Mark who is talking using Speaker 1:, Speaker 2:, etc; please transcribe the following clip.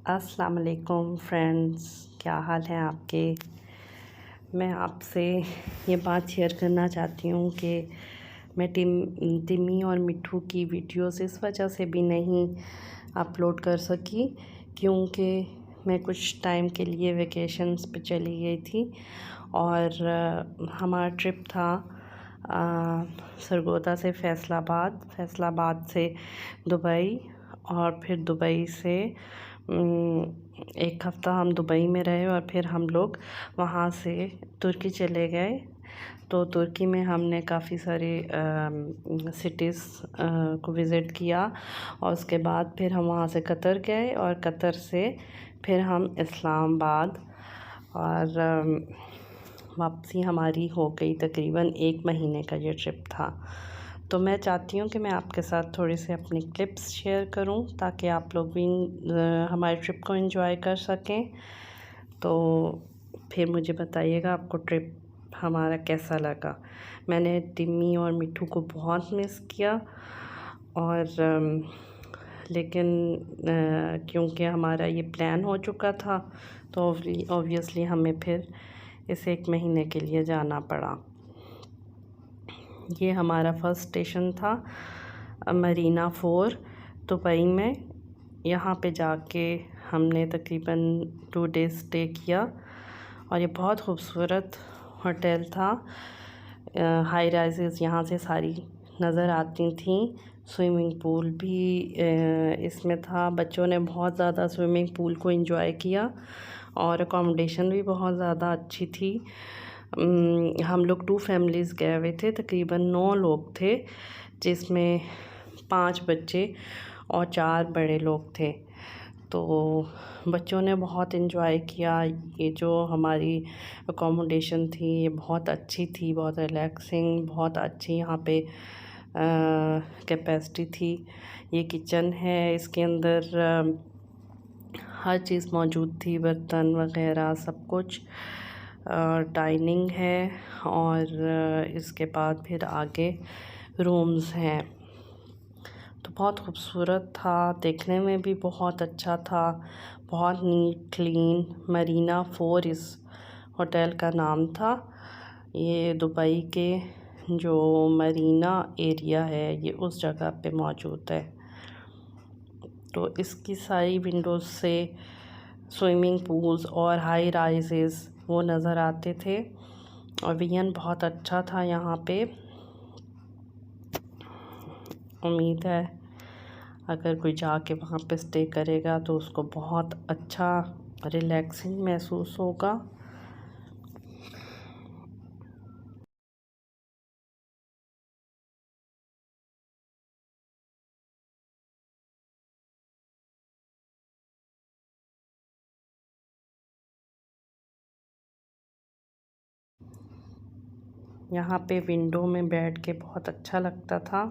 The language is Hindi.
Speaker 1: अस्सलाम वालेकुम फ्रेंड्स, क्या हाल है आपके। मैं आपसे ये बात शेयर करना चाहती हूँ कि मैं टिम्मी और मिट्ठू की वीडियोस इस वजह से भी नहीं अपलोड कर सकी क्योंकि मैं कुछ टाइम के लिए वेकेशंस पे चली गई थी और हमारा ट्रिप था सरगोदा से फैसलाबाद से दुबई और फिर दुबई से एक हफ़्ता हम दुबई में रहे और फिर हम लोग वहाँ से तुर्की चले गए। तो तुर्की में हमने काफ़ी सारे सिटीज़ को विज़िट किया और उसके बाद फिर हम वहाँ से कतर गए और कतर से फिर हम इस्लामाबाद और वापसी हमारी हो गई। तकरीबन 1 महीने का ये ट्रिप था। तो मैं चाहती हूँ कि मैं आपके साथ थोड़ी सी अपनी क्लिप्स शेयर करूँ ताकि आप लोग भी हमारे ट्रिप को एंजॉय कर सकें। तो फिर मुझे बताइएगा आपको ट्रिप हमारा कैसा लगा। मैंने टिम्मी और मिट्ठू को बहुत मिस किया और लेकिन क्योंकि हमारा ये प्लान हो चुका था तो ऑब्वियसली हमें फिर इस 1 महीने के लिए जाना पड़ा। ये हमारा फर्स्ट स्टेशन था मरीना 4 दुबई में। यहाँ पे जाके हमने तकरीबन 2 डेज़ स्टे किया और ये बहुत खूबसूरत होटल था। हाई राइजेस यहाँ से सारी नज़र आती थी। स्विमिंग पूल भी इसमें था। बच्चों ने बहुत ज़्यादा स्विमिंग पूल को एंजॉय किया और अकोमोडेशन भी बहुत ज़्यादा अच्छी थी। हम लोग 2 फैमिलीज़ गए हुए थे, तकरीबन 9 लोग थे जिसमें 5 बच्चे और 4 बड़े लोग थे। तो बच्चों ने बहुत एंजॉय किया। ये जो हमारी अकोमोडेशन थी ये बहुत अच्छी थी, बहुत रिलैक्सिंग, बहुत अच्छी यहाँ पे कैपेसिटी थी। ये किचन है, इसके अंदर हर चीज़ मौजूद थी, बर्तन वगैरह सब कुछ। डाइनिंग है और इसके बाद फिर आगे रूम्स हैं। तो बहुत खूबसूरत था, देखने में भी बहुत अच्छा था, बहुत नीट क्लीन। मरीना 4 इस होटल का नाम था। ये दुबई के जो मरीना एरिया है ये उस जगह पे मौजूद है। तो इसकी सारी विंडोज़ से स्विमिंग पूल्स और हाई राइजेस वो नज़र आते थे और वियन बहुत अच्छा था यहाँ पे। उम्मीद है अगर कोई जाके वहाँ पे स्टे करेगा तो उसको बहुत अच्छा रिलैक्सिंग महसूस होगा। यहाँ पे विंडो में बैठ के बहुत अच्छा लगता था।